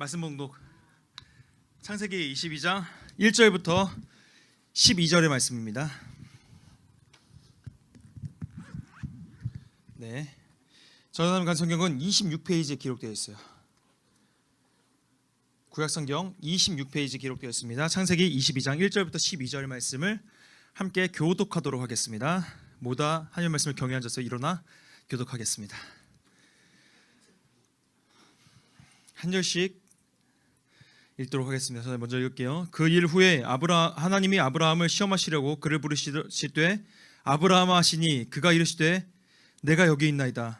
말씀 봉독 창세기 22장 1절부터 12절의 말씀입니다. 네, 전하는 간 성경은 26페이지에 기록되어 있어요. 구약성경 26페이지에 기록되어 있습니다. 창세기 22장 1절부터 12절 말씀을 함께 교독하도록 하겠습니다. 모두 하나님 말씀을 경외 앉아서 일어나 교독하겠습니다. 한 절씩 읽도록 하겠습니다. 저는 먼저 읽을게요. 그 일 후에 하나님이 아브라함을 시험하시려고 그를 부르시되 아브라함아 하시니 그가 이르시되 내가 여기 있나이다.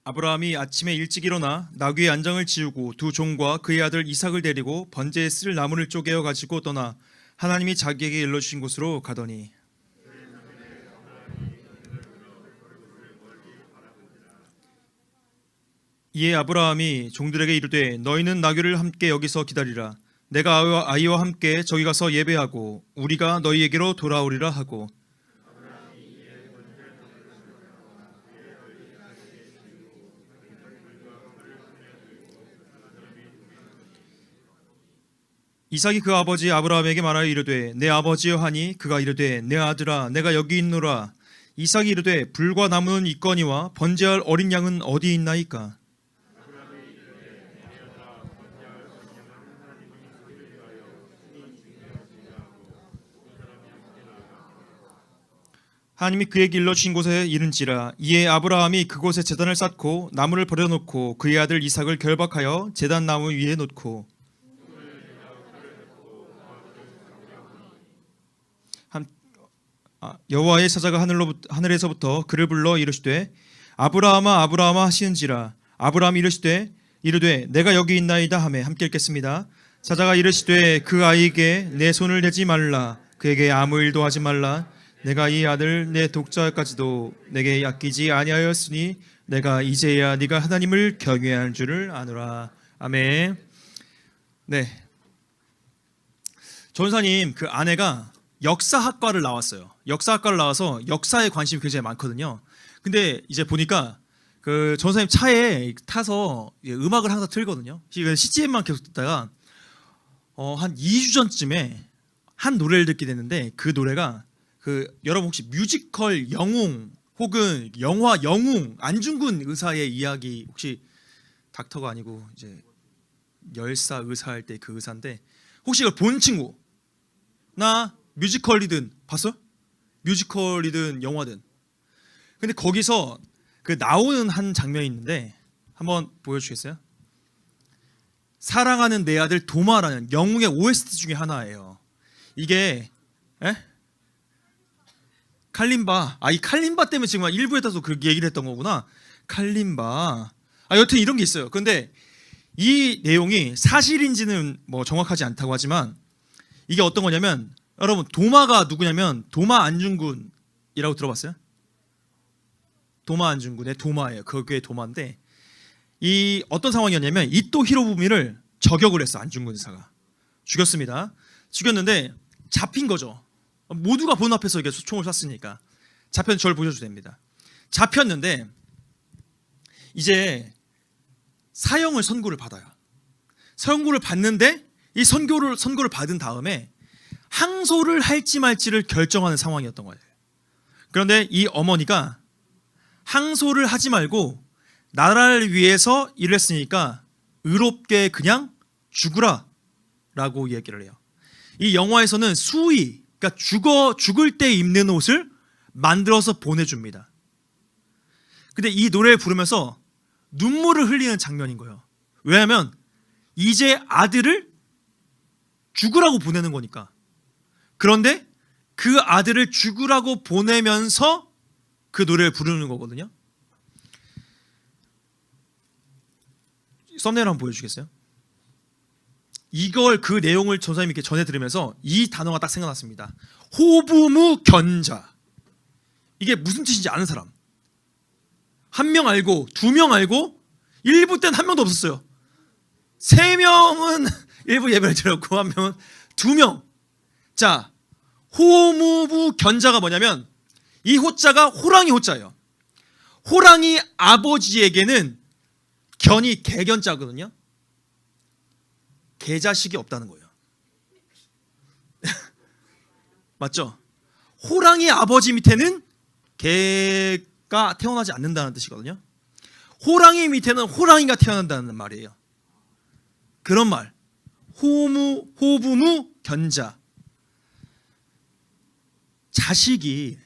아브라함이 아침에 일찍 일어나 나귀의 안장을 지우고 두 종과 그의 아들 이삭을 데리고 번제에 쓸 나무를 쪼개어 가지고 떠나 하나님이 자기에게 일러주신 곳으로 가더니 이에 아브라함이 종들에게 이르되 너희는 나귀를 함께 여기서 기다리라. 내가 아이와 함께 저기 가서 예배하고 우리가 너희에게로 돌아오리라 하고 이삭이 그 아버지 아브라함에게 말하여 이르되 내 아버지여 하니 그가 이르되 내 아들아 내가 여기 있노라. 이삭이 이르되 불과 나무는 있거니와 번제할 어린 양은 어디 있나이까. 하나님이 그에게 일러주신 곳에 이른지라. 이에 아브라함이 그곳에 제단을 쌓고 나무를 버려놓고 그의 아들 이삭을 결박하여 제단 나무 위에 놓고 여호와의 사자가 하늘에서부터 그를 불러 이르시되 아브라함아 아브라함아 하시는지라. 아브라함이 이르되 내가 여기 있나이다 하매 함께 읽겠습니다. 사자가 이르시되 그 아이에게 내 손을 대지 말라. 그에게 아무 일도 하지 말라. 내가 이 아들 내 독자까지도 내게 아끼지 아니하였으니 내가 이제야 네가 하나님을 경외하는 줄을 아노라. 아멘. 네, 전사님 그 아내가 역사학과를 나왔어요. 역사학과를 나와서 역사에 관심이 굉장히 많거든요. 근데 이제 보니까 그 전사님 차에 타서 음악을 항상 틀거든요. CGM만 계속 듣다가 한 2주 전쯤에 한 노래를 듣게 됐는데 그 노래가 여러분 혹시 뮤지컬 영웅 혹은 영화 영웅 안중근 의사의 이야기 혹시 닥터가 아니고 이제 열사 의사 할 때 그 의사인데 혹시 이걸 본 친구 나 뮤지컬이든 봤어? 뮤지컬이든 영화든. 근데 거기서 그 나오는 한 장면이 있는데 한번 보여주시겠어요? 사랑하는 내 아들 도마라는 영웅의 OST 중에 하나예요. 이게 칼림바. 이 칼림바 때문에 지금 일부에서도 그렇게 얘기를 했던 거구나. 칼림바. 여튼 이런 게 있어요. 근데 이 내용이 사실인지는 뭐 정확하지 않다고 하지만 이게 어떤 거냐면 여러분 도마가 누구냐면 도마 안중근이라고 들어봤어요? 도마 안중근의 도마예요. 그게 도마인데 이 어떤 상황이었냐면 이토 히로부미를 저격을 했어. 안중근 의사가 죽였습니다. 죽였는데 잡힌 거죠. 모두가 본 앞에서 이게 총을 쐈으니까 잡혔는데 저를 보셔도 됩니다. 잡혔는데 이제 사형을 선고를 받아요. 선고를 받는데 이 선고를 받은 다음에 항소를 할지 말지를 결정하는 상황이었던 거예요. 그런데 이 어머니가 항소를 하지 말고 나라를 위해서 일을 했으니까 의롭게 그냥 죽으라 라고 얘기를 해요. 이 영화에서는 수의, 그러니까 죽을 때 입는 옷을 만들어서 보내줍니다. 근데 이 노래를 부르면서 눈물을 흘리는 장면인 거예요. 왜냐하면 이제 아들을 죽으라고 보내는 거니까. 그런데 그 아들을 죽으라고 보내면서 그 노래를 부르는 거거든요. 썸네일 한번 보여주겠어요? 이걸 그 내용을 전사님이 이렇게 전해 들으면서 이 단어가 딱 생각났습니다. 호부무 견자. 이게 무슨 뜻인지 아는 사람. 한 명 알고 2명 알고 1부 때는 한 명도 없었어요. 3명은 일부 예배를 드렸고 한 명은 2명. 자, 호무부 견자가 뭐냐면 이 호자가 호랑이 호자예요. 호랑이 아버지에게는 견이 개견자거든요. 개자식이 없다는 거예요. 맞죠? 호랑이 아버지 밑에는 개가 태어나지 않는다는 뜻이거든요. 호랑이 밑에는 호랑이가 태어난다는 말이에요. 그런 말. 호부무 견자. 자식이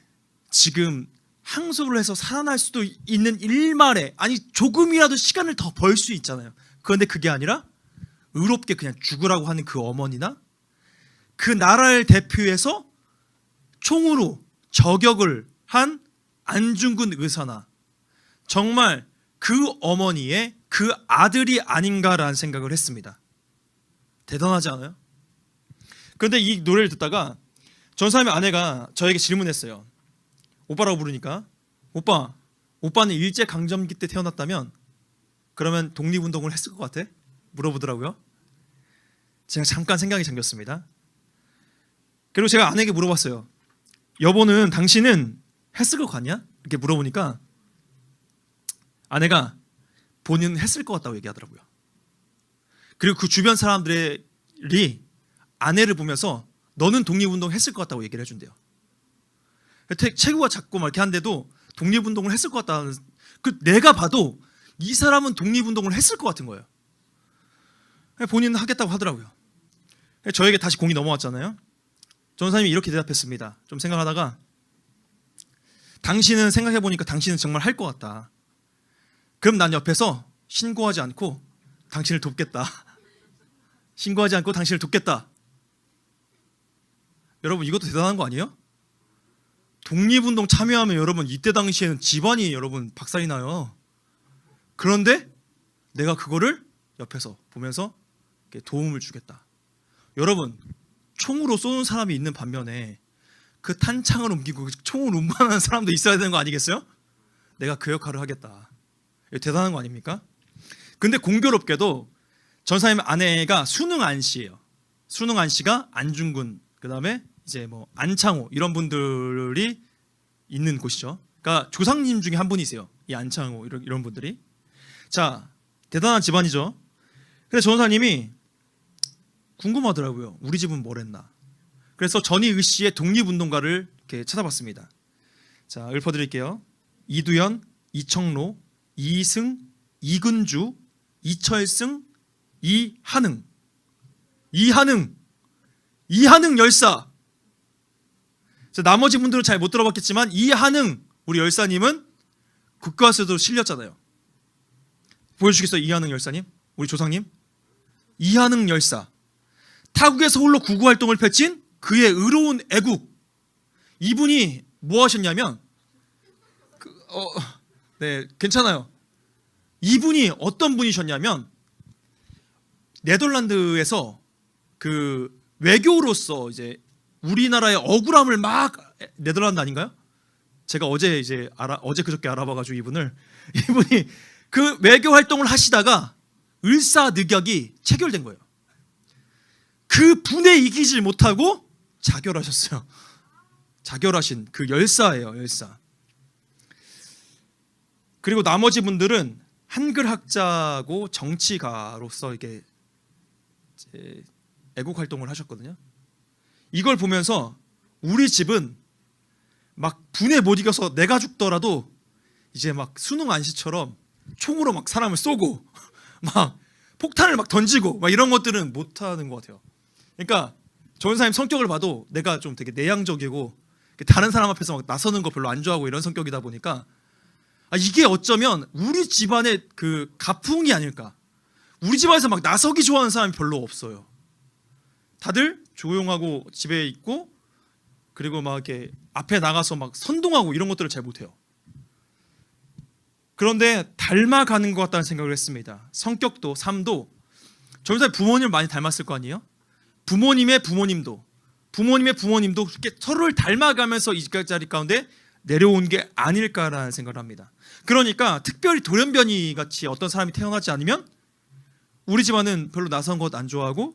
지금 항소를 해서 살아날 수도 있는 일말에, 아니 조금이라도 시간을 더 벌 수 있잖아요. 그런데 그게 아니라 의롭게 그냥 죽으라고 하는 그 어머니나 그 나라를 대표해서 총으로 저격을 한 안중근 의사나 정말 그 어머니의 그 아들이 아닌가라는 생각을 했습니다. 대단하지 않아요? 그런데 이 노래를 듣다가 전사님의 아내가 저에게 질문했어요. 오빠라고 부르니까, 오빠는 일제강점기 때 태어났다면 그러면 독립운동을 했을 것 같아? 물어보더라고요. 제가 잠깐 생각이 잠겼습니다. 그리고 제가 아내에게 물어봤어요. 여보는 당신은 했을 것 같냐? 이렇게 물어보니까 아내가 본인은 했을 것 같다고 얘기하더라고요. 그리고 그 주변 사람들이 아내를 보면서 너는 독립운동 했을 것 같다고 얘기를 해준대요. 체구가 작고 막 이렇게 한데도 독립운동을 했을 것 같다는, 내가 봐도 이 사람은 독립운동을 했을 것 같은 거예요. 본인은 하겠다고 하더라고요. 저에게 다시 공이 넘어왔잖아요. 전사님이 이렇게 대답했습니다. 좀 생각하다가, 당신은 생각해보니까 당신은 정말 할 것 같다. 그럼 난 옆에서 신고하지 않고 당신을 돕겠다. 신고하지 않고 당신을 돕겠다. 여러분, 이것도 대단한 거 아니에요? 독립운동 참여하면 여러분 이때 당시에는 집안이 여러분 박살이 나요. 그런데 내가 그거를 옆에서 보면서 도움을 주겠다. 여러분, 총으로 쏘는 사람이 있는 반면에 그 탄창을 옮기고 총을 운반하는 사람도 있어야 되는 거 아니겠어요? 내가 그 역할을 하겠다. 대단한 거 아닙니까? 근데 공교롭게도 전사님 아내가 순응안 씨예요. 순응안 씨가 안중근, 그 다음에 이제 뭐 안창호 이런 분들이 있는 곳이죠. 그러니까 조상님 중에 한 분이세요. 이 안창호 이런 분들이. 자, 대단한 집안이죠. 그래서 전사님이 궁금하더라고요. 우리 집은 뭘 했나. 그래서 전희의 씨의 독립운동가를 이렇게 찾아봤습니다. 자, 읊어드릴게요. 이두연, 이청로, 이승, 이근주, 이철승, 이한흥 열사. 나머지 분들은 잘 못 들어봤겠지만 이한흥 우리 열사님은 국가에서도 실렸잖아요. 보여주시겠어요? 이한흥 열사님, 우리 조상님. 이한흥 열사, 타국에서 홀로 구구활동을 펼친 그의 의로운 애국. 이분이 뭐 하셨냐면 네, 괜찮아요. 이분이 어떤 분이셨냐면 네덜란드에서 그 외교로서 이제 우리나라의 억울함을 막, 네덜란드 아닌가요? 제가 어제 그저께 알아봐가지고 이분이 그 외교 활동을 하시다가 을사늑약이 체결된 거예요. 그 분에 이기질 못하고 자결하셨어요. 자결하신 그 열사예요, 열사. 그리고 나머지 분들은 한글학자고 정치가로서 이게 애국 활동을 하셨거든요. 이걸 보면서 우리 집은 막 분에 못 이겨서 내가 죽더라도 이제 막 순응안 씨처럼 총으로 막 사람을 쏘고 막 폭탄을 막 던지고 막 이런 것들은 못 하는 것 같아요. 그러니까 전사님 성격을 봐도 내가 좀 되게 내향적이고 다른 사람 앞에서 막 나서는 거 별로 안 좋아하고 이런 성격이다 보니까 이게 어쩌면 우리 집안의 그 가풍이 아닐까. 우리 집안에서 막 나서기 좋아하는 사람이 별로 없어요. 다들 조용하고 집에 있고, 그리고 막 이렇게 앞에 나가서 막 선동하고 이런 것들을 잘 못해요. 그런데 닮아가는 것 같다는 생각을 했습니다. 성격도 삶도. 전사님 부모님을 많이 닮았을 거 아니에요? 부모님의 부모님도 그렇게 서로를 닮아가면서 이 자리 가운데 내려온 게 아닐까라는 생각을 합니다. 그러니까 특별히 돌연변이 같이 어떤 사람이 태어나지 않으면 우리 집안은 별로 나선 것 안 좋아하고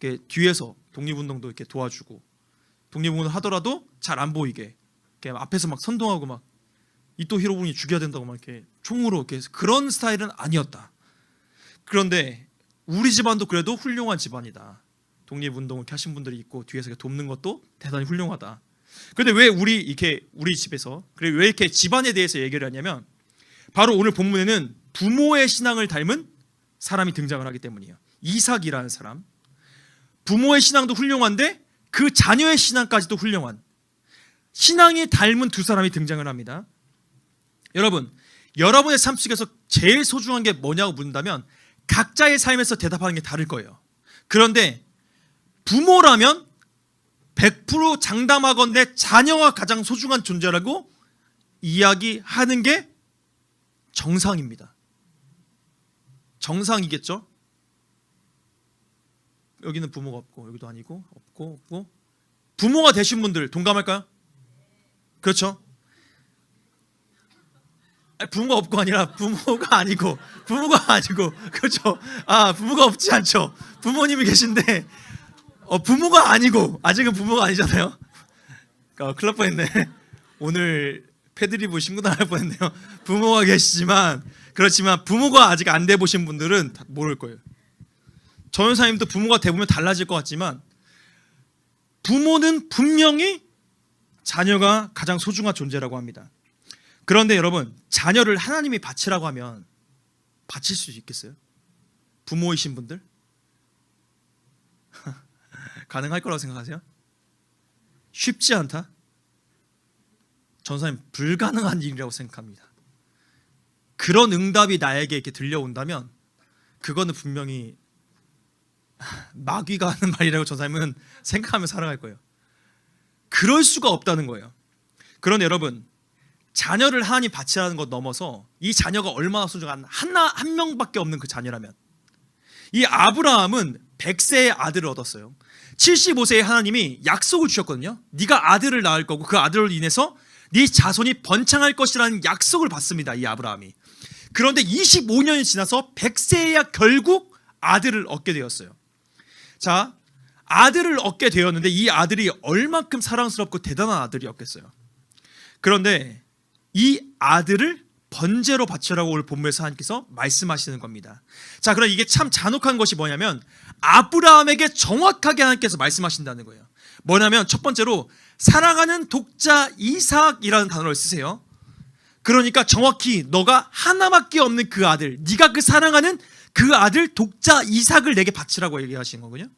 이렇게 뒤에서 독립운동도 이렇게 도와주고 독립운동을 하더라도 잘 안 보이게 이렇게 앞에서 막 선동하고 막 이토 히로부미 죽여야 된다고 막 이렇게 총으로 이렇게 그런 스타일은 아니었다. 그런데 우리 집안도 그래도 훌륭한 집안이다. 독립운동을 이렇게 하신 분들이 있고 뒤에서 이렇게 돕는 것도 대단히 훌륭하다. 그런데 왜 우리 집에서 왜 이렇게 집안에 대해서 얘기를 하냐면 바로 오늘 본문에는 부모의 신앙을 닮은 사람이 등장을 하기 때문이에요. 이삭이라는 사람. 부모의 신앙도 훌륭한데 그 자녀의 신앙까지도 훌륭한 신앙이 닮은 두 사람이 등장을 합니다. 여러분, 여러분의 삶 속에서 제일 소중한 게 뭐냐고 묻는다면 각자의 삶에서 대답하는 게 다를 거예요. 그런데 부모라면 100% 장담하건대 자녀가 가장 소중한 존재라고 이야기하는 게 정상입니다. 정상이겠죠? 여기는 부모가 없고 여기도 아니고 없고 부모가 되신 분들 동감할까요? 그렇죠? 부모가 없고 아니라 부모가 아니고 그렇죠? 부모가 없지 않죠. 부모님이 계신데 부모가 아니고 아직은 부모가 아니잖아요. 큰일 날 뻔했네. 오늘 패드립을 신고 나갈 뻔했네요. 부모가 계시지만 그렇지만 부모가 아직 안 돼 보신 분들은 모를 거예요. 전현사님도 부모가 돼보면 달라질 것 같지만 부모는 분명히 자녀가 가장 소중한 존재라고 합니다. 그런데 여러분, 자녀를 하나님이 바치라고 하면 바칠 수 있겠어요? 부모이신 분들? 가능할 거라고 생각하세요? 쉽지 않다? 전사님 불가능한 일이라고 생각합니다. 그런 응답이 나에게 이렇게 들려온다면 그거는 분명히 마귀가 하는 말이라고 전사님은 생각하며 살아갈 거예요. 그럴 수가 없다는 거예요. 그런데 여러분, 자녀를 하나님 바치라는 것 넘어서 이 자녀가 얼마나 소중한 한 명밖에 없는 그 자녀라면 이 아브라함은 100세의 아들을 얻었어요. 75세에 하나님이 약속을 주셨거든요. 네가 아들을 낳을 거고 그 아들로 인해서 네 자손이 번창할 것이라는 약속을 받습니다. 이 아브라함이. 그런데 25년이 지나서 100세에야 결국 아들을 얻게 되었어요. 자, 아들을 얻게 되었는데 이 아들이 얼만큼 사랑스럽고 대단한 아들이었겠어요. 그런데 이 아들을 번제로 바치라고 오늘 본문에서 하나님께서 말씀하시는 겁니다. 자, 그럼 이게 참 잔혹한 것이 뭐냐면 아브라함에게 정확하게 하나님께서 말씀하신다는 거예요. 뭐냐면 첫 번째로 사랑하는 독자 이삭이라는 단어를 쓰세요. 그러니까 정확히 너가 하나밖에 없는 그 아들, 네가 그 사랑하는 그 아들 독자 이삭을 내게 바치라고 얘기하시는 거군요.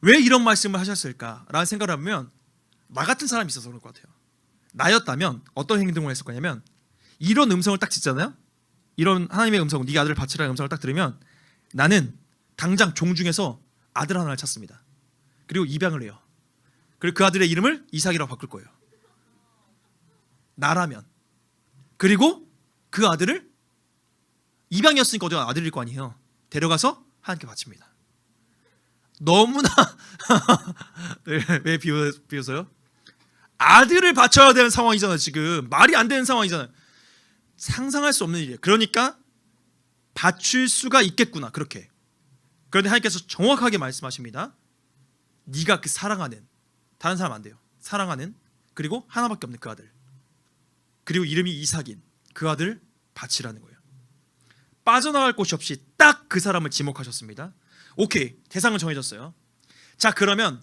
왜 이런 말씀을 하셨을까라는 생각을 하면 나 같은 사람이 있어서 그럴 것 같아요. 나였다면 어떤 행동을 했을 거냐면 이런 음성을 딱 듣잖아요. 이런 하나님의 음성, 네가 아들을 바치라는 음성을 딱 들으면 나는 당장 종 중에서 아들 하나를 찾습니다. 그리고 입양을 해요. 그리고 그 아들의 이름을 이삭이라고 바꿀 거예요. 나라면. 그리고 그 아들을 입양이었으니까 어디가 아들일 거 아니에요. 데려가서 하나님께 바칩니다. 너무나 왜 비웃어요? 아들을 바쳐야 되는 상황이잖아요. 지금 말이 안 되는 상황이잖아요. 상상할 수 없는 일이에요. 그러니까 바칠 수가 있겠구나. 그렇게. 그런데 하나님께서 정확하게 말씀하십니다. 네가 그 사랑하는, 다른 사람 안 돼요. 사랑하는, 그리고 하나밖에 없는 그 아들, 그리고 이름이 이삭인 그 아들 바치라는 거예요. 빠져나갈 곳이 없이 딱 그 사람을 지목하셨습니다. 오케이, 대상은 정해졌어요. 자, 그러면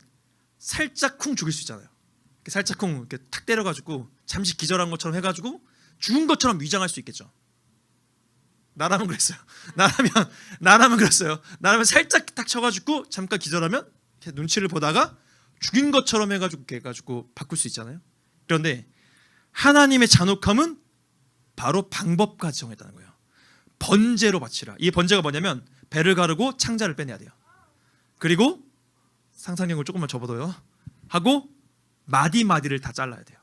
살짝 쿵 죽일 수 있잖아요. 살짝 쿵 이렇게 탁 때려가지고 잠시 기절한 것처럼 해가지고 죽은 것처럼 위장할 수 있겠죠. 나라면 그랬어요. 나라면 그랬어요. 나라면 살짝 탁 쳐가지고 잠깐 기절하면 이렇게 눈치를 보다가 죽인 것처럼 해가지고 이렇게 해가지고 바꿀 수 있잖아요. 그런데 하나님의 잔혹함은 바로 방법까지 정했다는 거예요. 번제로 바치라. 이 번제가 뭐냐면 배를 가르고 창자를 빼내야 돼요. 그리고 상상력을 조금만 접어둬요. 하고 마디마디를 다 잘라야 돼요.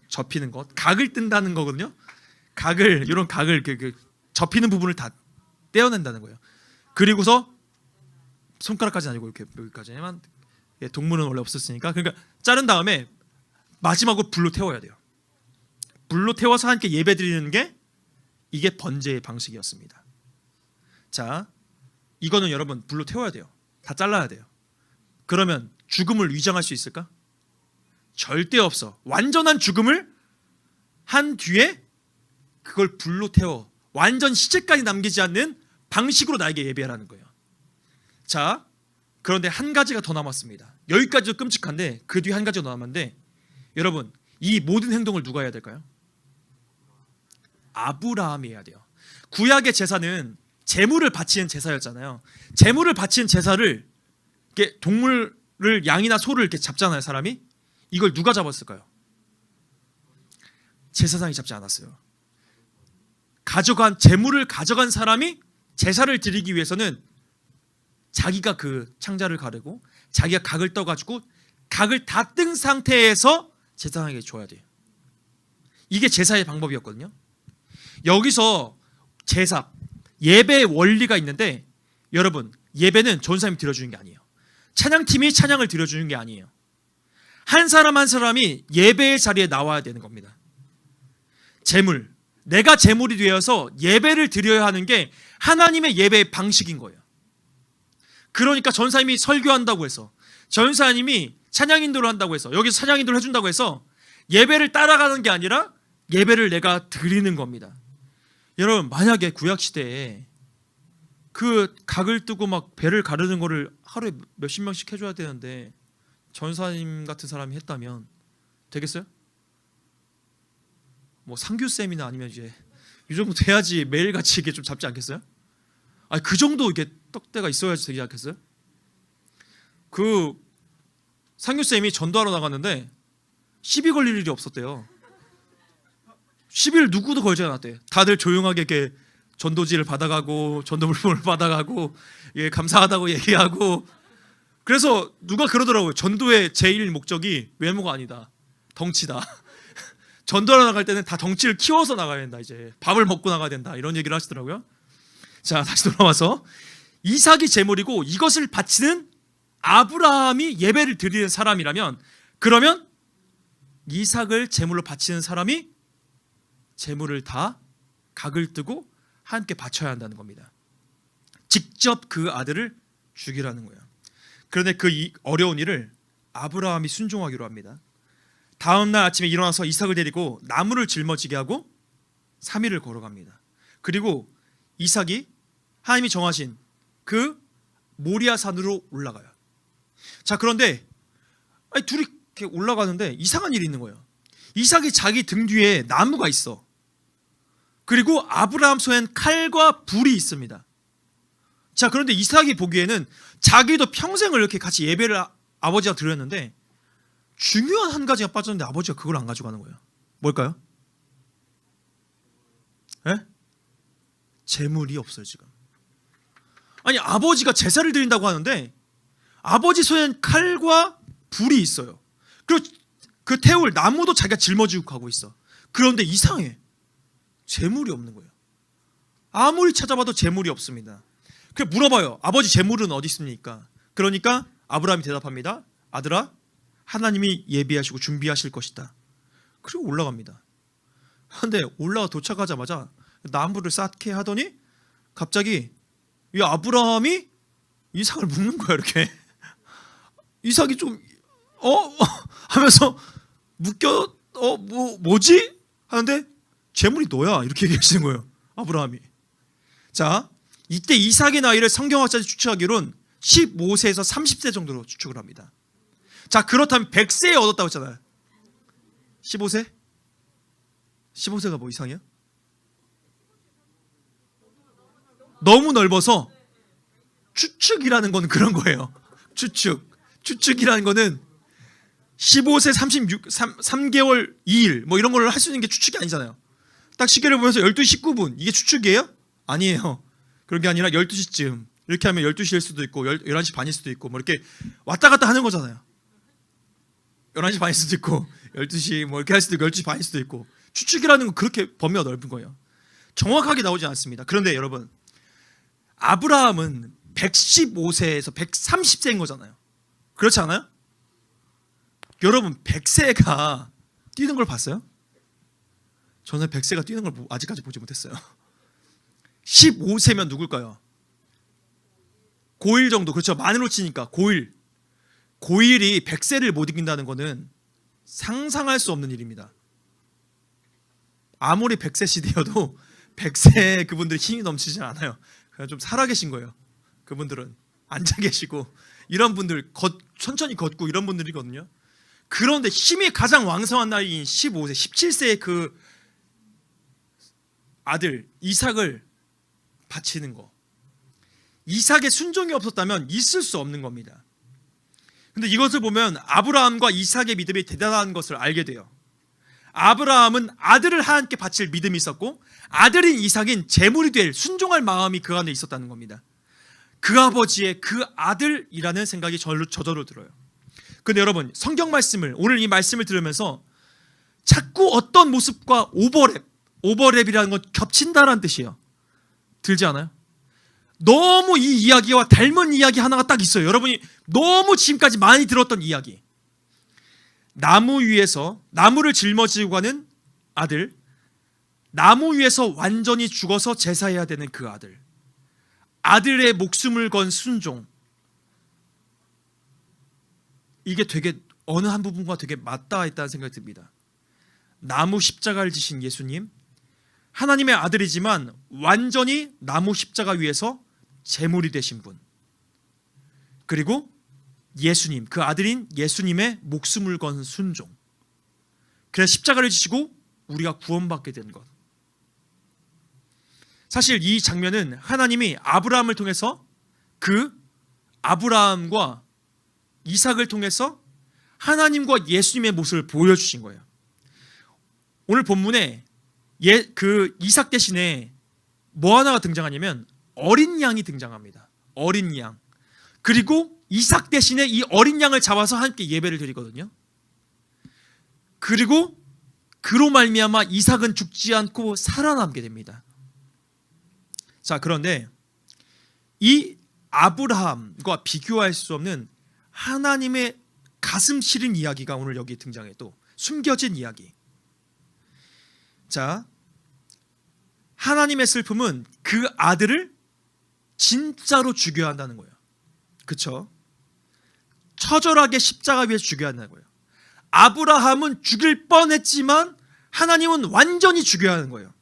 접히는 것, 각을 뜬다는 거거든요. 이런 각을 접히는 부분을 다 떼어낸다는 거예요. 그리고서 손가락까지는 아니고 이렇게 여기까지만, 동물은 원래 없었으니까, 그러니까 자른 다음에 마지막으로 불로 태워야 돼요. 불로 태워서 하나님께 예배 드리는 게 이게 번제의 방식이었습니다. 자, 이거는 여러분 불로 태워야 돼요. 다 잘라야 돼요. 그러면 죽음을 위장할 수 있을까? 절대 없어. 완전한 죽음을 한 뒤에 그걸 불로 태워 완전 시체까지 남기지 않는 방식으로 나에게 예배하라는 거예요. 자, 그런데 한 가지가 더 남았습니다. 여기까지도 끔찍한데 그 뒤에 한 가지가 더 남았는데, 여러분, 이 모든 행동을 누가 해야 될까요? 아브라함이 해야 돼요. 구약의 제사는 제물을 바치는 제사였잖아요. 제물을 바치는 제사를, 이렇게 동물을, 양이나 소를 이렇게 잡잖아요, 사람이. 이걸 누가 잡았을까요? 제사장이 잡지 않았어요. 제물을 가져간 사람이 제사를 드리기 위해서는 자기가 그 창자를 가르고 자기가 각을 떠가지고 각을 다 뜬 상태에서 제사장에게 줘야 돼요. 이게 제사의 방법이었거든요. 여기서 제사, 예배의 원리가 있는데, 여러분, 예배는 전사님이 드려주는 게 아니에요. 찬양팀이 찬양을 드려주는 게 아니에요. 한 사람 한 사람이 예배의 자리에 나와야 되는 겁니다. 제물, 내가 제물이 되어서 예배를 드려야 하는 게 하나님의 예배의 방식인 거예요. 그러니까 전사님이 설교한다고 해서, 전사님이 찬양 인도를 한다고 해서, 여기서 찬양 인도를 해준다고 해서 예배를 따라가는 게 아니라 예배를 내가 드리는 겁니다. 여러분, 만약에 구약시대에 그 각을 뜨고 막 배를 가르는 거를 하루에 몇십 명씩 해줘야 되는데 전사님 같은 사람이 했다면 되겠어요? 뭐 상규쌤이나 아니면 이제 이 정도 돼야지 매일같이 이게 좀 잡지 않겠어요? 아니, 그 정도 이게 떡대가 있어야지 되지 않겠어요? 그 상규쌤이 전도하러 나갔는데 시비 걸릴 일이 없었대요. 시비를 누구도 걸지 않았대. 다들 조용하게 이렇게 전도지를 받아가고 전도 물품을 받아가고, 예, 감사하다고 얘기하고. 그래서 누가 그러더라고요. 전도의 제일 목적이 외모가 아니다, 덩치다. 전도하러 나갈 때는 다 덩치를 키워서 나가야 된다. 이제 밥을 먹고 나가야 된다. 이런 얘기를 하시더라고요. 자, 다시 돌아와서 이삭이 제물이고 이것을 바치는 아브라함이 예배를 드리는 사람이라면, 그러면 이삭을 제물로 바치는 사람이 제물을 다 각을 뜨고 함께 바쳐야 한다는 겁니다. 직접 그 아들을 죽이라는 거예요. 그런데 그 어려운 일을 아브라함이 순종하기로 합니다. 다음 날 아침에 일어나서 이삭을 데리고 나무를 짊어지게 하고 3일을 걸어갑니다. 그리고 이삭이 하나님이 정하신 그 모리아 산으로 올라가요. 자, 그런데 둘이 이렇게 올라가는데 이상한 일이 있는 거예요. 이삭이 자기 등 뒤에 나무가 있어. 그리고 아브라함 손엔 칼과 불이 있습니다. 자, 그런데 이삭이 보기에는 자기도 평생을 이렇게 같이 예배를 아버지가 드렸는데 중요한 한 가지가 빠졌는데 아버지가 그걸 안 가져가는 거예요. 뭘까요? 예? 재물이 없어요, 지금. 아니, 아버지가 제사를 드린다고 하는데 아버지 손엔 칼과 불이 있어요. 그리고 그 태울 나무도 자기가 짊어지고 가고 있어. 그런데 이상해. 재물이 없는 거예요. 아무리 찾아봐도 재물이 없습니다. 그래서 물어봐요. 아버지 재물은 어디 있습니까? 그러니까 아브라함이 대답합니다. 아들아, 하나님이 예비하시고 준비하실 것이다. 그리고 올라갑니다. 그런데 올라가 도착하자마자 나무를 쌓게 하더니 갑자기 이 아브라함이 이삭을 묶는 거야, 이렇게. 이삭이 좀 하면서 묶여. 뭐지? 하는데 재물이 너야, 이렇게 얘기하시는 거예요, 아브라함이. 자, 이때 이삭의 나이를 성경학자들이 추측하기로는 15세에서 30세 정도로 추측을 합니다. 자, 그렇다면 100세에 얻었다고 했잖아요. 15세? 15세가 뭐 이상해요? 너무 넓어서 추측이라는 건 그런 거예요. 추측이라는 거는 15세 3개월 2일 뭐 이런 걸 할 수 있는 게 추측이 아니잖아요. 딱 시계를 보면서 12시 19분 이게 추측이에요? 아니에요. 그런 게 아니라 12시쯤 이렇게 하면 12시일 수도 있고 11시 반일 수도 있고 뭐 이렇게 왔다 갔다 하는 거잖아요. 11시 반일 수도 있고 12시 뭐 이렇게 할 수도 있고 12시 반일 수도 있고, 추측이라는 건 그렇게 범위가 넓은 거예요. 정확하게 나오지 않습니다. 그런데 여러분, 아브라함은 115세에서 130세인 거잖아요. 그렇지 않아요? 여러분, 100세가 뛰는 걸 봤어요? 저는 100세가 뛰는 걸 아직까지 보지 못했어요. 15세면 누굴까요? 고1 정도. 그렇죠, 만으로 치니까 고1 고일이 100세를 못 이긴다는 것은 상상할 수 없는 일입니다. 아무리 100세 시대여도 100세 그분들 힘이 넘치지 않아요. 그냥 좀 살아계신 거예요. 그분들은 앉아 계시고 이런 분들 천천히 걷고 이런 분들이거든요. 그런데 힘이 가장 왕성한 나이인 15세, 17세의 그 아들 이삭을 바치는 거. 이삭의 순종이 없었다면 있을 수 없는 겁니다. 근데 이것을 보면 아브라함과 이삭의 믿음이 대단한 것을 알게 돼요. 아브라함은 아들을 하나님께 바칠 믿음이 있었고 아들인 이삭인 제물이 될 순종할 마음이 그 안에 있었다는 겁니다. 그 아버지의 그 아들이라는 생각이 저절로 들어요. 근데 여러분, 성경 말씀을, 오늘 이 말씀을 들으면서 자꾸 어떤 모습과 오버랩이라는 건 겹친다라는 뜻이에요. 들지 않아요? 너무 이 이야기와 닮은 이야기 하나가 딱 있어요. 여러분이 너무 지금까지 많이 들었던 이야기. 나무 위에서 나무를 짊어지고 가는 아들, 나무 위에서 완전히 죽어서 제사해야 되는 그 아들, 아들의 목숨을 건 순종. 이게 되게 어느 한 부분과 되게 맞닿아 있다는 생각이 듭니다. 나무 십자가를 지신 예수님, 하나님의 아들이지만 완전히 나무 십자가 위에서 제물이 되신 분, 그리고 예수님, 그 아들인 예수님의 목숨을 건 순종. 그래서 십자가를 지시고 우리가 구원받게 된 것. 사실 이 장면은 하나님이 아브라함을 통해서 그 아브라함과 이삭을 통해서 하나님과 예수님의 모습을 보여주신 거예요. 오늘 본문에 그 이삭 대신에 뭐 하나가 등장하냐면 어린 양이 등장합니다. 어린 양. 그리고 이삭 대신에 이 어린 양을 잡아서 함께 예배를 드리거든요. 그리고 그로 말미암아 이삭은 죽지 않고 살아남게 됩니다. 자, 그런데 이 아브라함과 비교할 수 없는 하나님의 가슴 시린 이야기가 오늘 여기 등장해. 또 숨겨진 이야기. 자, 하나님의 슬픔은 그 아들을 진짜로 죽여야 한다는 거예요. 그쵸? 처절하게 십자가 위에서 죽여야 한다는 거예요. 아브라함은 죽일 뻔했지만 하나님은 완전히 죽여야 하는 거예요.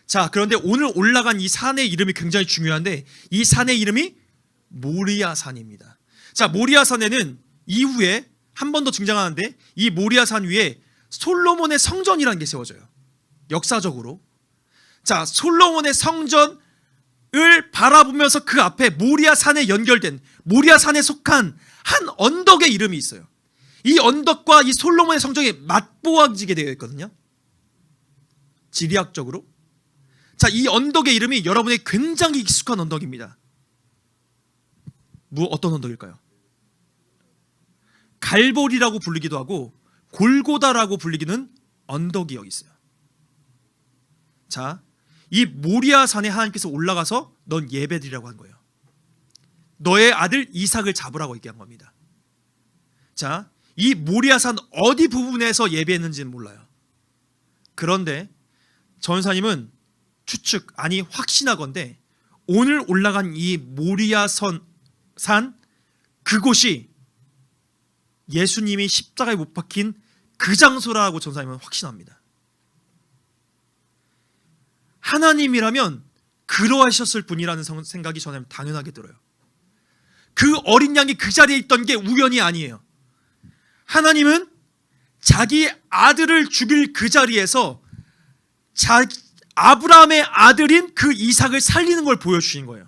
자, 그런데 오늘 올라간 이 산의 이름이 굉장히 중요한데 이 산의 이름이 모리아산입니다. 자, 모리아산에는 이후에 한 번 더 등장하는데 이 모리아산 위에 솔로몬의 성전이라는 게 세워져요. 역사적으로. 자, 솔로몬의 성전을 바라보면서 그 앞에 모리아산에 연결된, 모리아산에 속한 한 언덕의 이름이 있어요. 이 언덕과 이 솔로몬의 성전이 맞보아지게 되어 있거든요. 지리학적으로. 자, 이 언덕의 이름이 여러분의 굉장히 익숙한 언덕입니다. 어떤 언덕일까요? 갈보리라고 불리기도 하고 골고다라고 불리기는 언덕이 여기 있어요. 자, 이 모리아산에 하나님께서 올라가서 넌 예배드리라고 한 거예요. 너의 아들 이삭을 잡으라고 얘기한 겁니다. 자, 이 모리아산 어디 부분에서 예배했는지는 몰라요. 그런데 전사님은 확신하건대 오늘 올라간 이 모리아산 그곳이 예수님이 십자가에 못 박힌 그 장소라고 전사님은 확신합니다. 하나님이라면 그러하셨을 분이라는 생각이 저는 당연하게 들어요. 그 어린 양이 그 자리에 있던 게 우연이 아니에요. 하나님은 자기 아들을 죽일 그 자리에서 아브라함의 아들인 그 이삭을 살리는 걸 보여주신 거예요.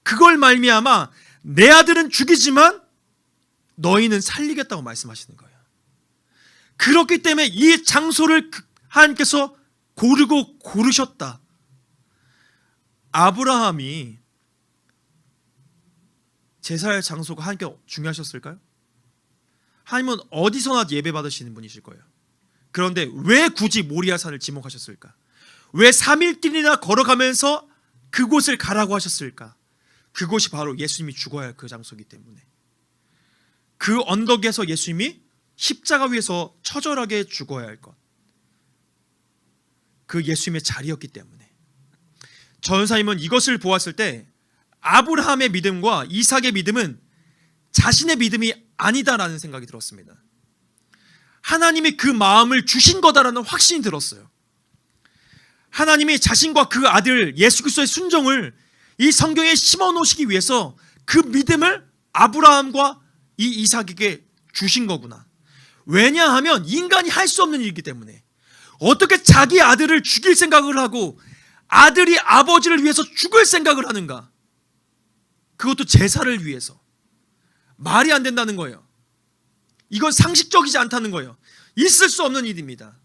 그걸 말미암아 내 아들은 죽이지만 너희는 살리겠다고 말씀하시는 거예요. 그렇기 때문에 이 장소를 하나님께서 고르셨다. 아브라함이 제사할 장소가 하나님께 중요하셨을까요? 하나님은 어디서나 예배 받으시는 분이실 거예요. 그런데 왜 굳이 모리아산을 지목하셨을까? 왜 3일길이나 걸어가면서 그곳을 가라고 하셨을까? 그곳이 바로 예수님이 죽어야 할 그 장소이기 때문에. 그 언덕에서 예수님이 십자가 위에서 처절하게 죽어야 할 것. 그 예수님의 자리였기 때문에. 전사님은 이것을 보았을 때 아브라함의 믿음과 이삭의 믿음은 자신의 믿음이 아니다라는 생각이 들었습니다. 하나님이 그 마음을 주신 거다라는 확신이 들었어요. 하나님이 자신과 그 아들 예수 그리스도의 순종을 이 성경에 심어 놓으시기 위해서 그 믿음을 아브라함과 이 이삭에게 주신 거구나. 왜냐하면 인간이 할 수 없는 일이기 때문에. 어떻게 자기 아들을 죽일 생각을 하고 아들이 아버지를 위해서 죽을 생각을 하는가? 그것도 제사를 위해서. 말이 안 된다는 거예요. 이건 상식적이지 않다는 거예요. 있을 수 없는 일입니다.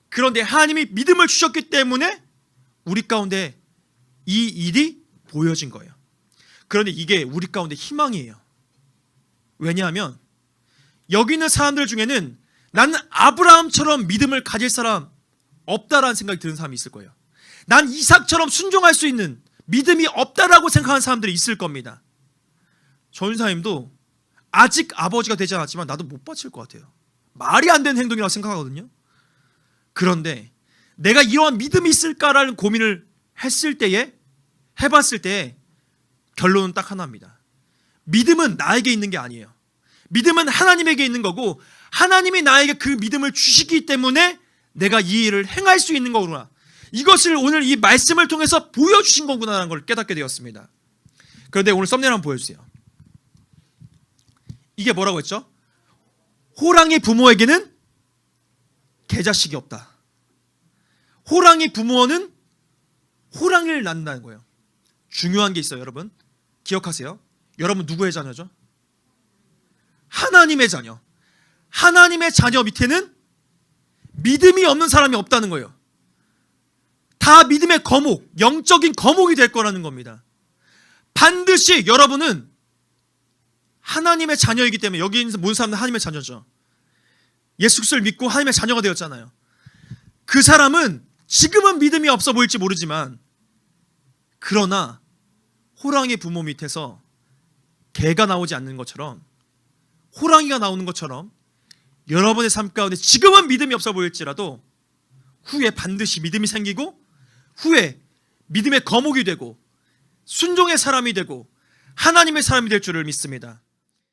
그런데 하나님이 믿음을 주셨기 때문에 우리 가운데 이 일이 보여진 거예요. 그런데 이게 우리 가운데 희망이에요. 왜냐하면 여기 있는 사람들 중에는 나는 아브라함처럼 믿음을 가질 사람 없다라는 생각이 드는 사람이 있을 거예요. 난 이삭처럼 순종할 수 있는 믿음이 없다라고 생각하는 사람들이 있을 겁니다. 전사님도 아직 아버지가 되지 않았지만 나도 못 바칠 것 같아요. 말이 안 되는 행동이라고 생각하거든요. 그런데 내가 이러한 믿음이 있을까라는 고민을 해봤을 때에 결론은 딱 하나입니다. 믿음은 나에게 있는 게 아니에요. 믿음은 하나님에게 있는 거고 하나님이 나에게 그 믿음을 주시기 때문에 내가 이 일을 행할 수 있는 거구나. 이것을 오늘 이 말씀을 통해서 보여주신 거구나라는 걸 깨닫게 되었습니다. 그런데 오늘 썸네일 한번 보여주세요. 이게 뭐라고 했죠? 호랑이 부모에게는 개자식이 없다. 호랑이 부모는 호랑이를 낳는다는 거예요. 중요한 게 있어요, 여러분. 기억하세요. 여러분 누구의 자녀죠? 하나님의 자녀. 하나님의 자녀 밑에는 믿음이 없는 사람이 없다는 거예요. 다 믿음의 거목, 영적인 거목이 될 거라는 겁니다. 반드시 여러분은 하나님의 자녀이기 때문에 여기 있는 모든 사람들은 하나님의 자녀죠. 예수 그리스도를 믿고 하나님의 자녀가 되었잖아요. 그 사람은 지금은 믿음이 없어 보일지 모르지만 그러나 호랑이 부모 밑에서 개가 나오지 않는 것처럼 호랑이가 나오는 것처럼 여러분의 삶 가운데 지금은 믿음이 없어 보일지라도 후에 반드시 믿음이 생기고 후에 믿음의 거목이 되고 순종의 사람이 되고 하나님의 사람이 될 줄을 믿습니다.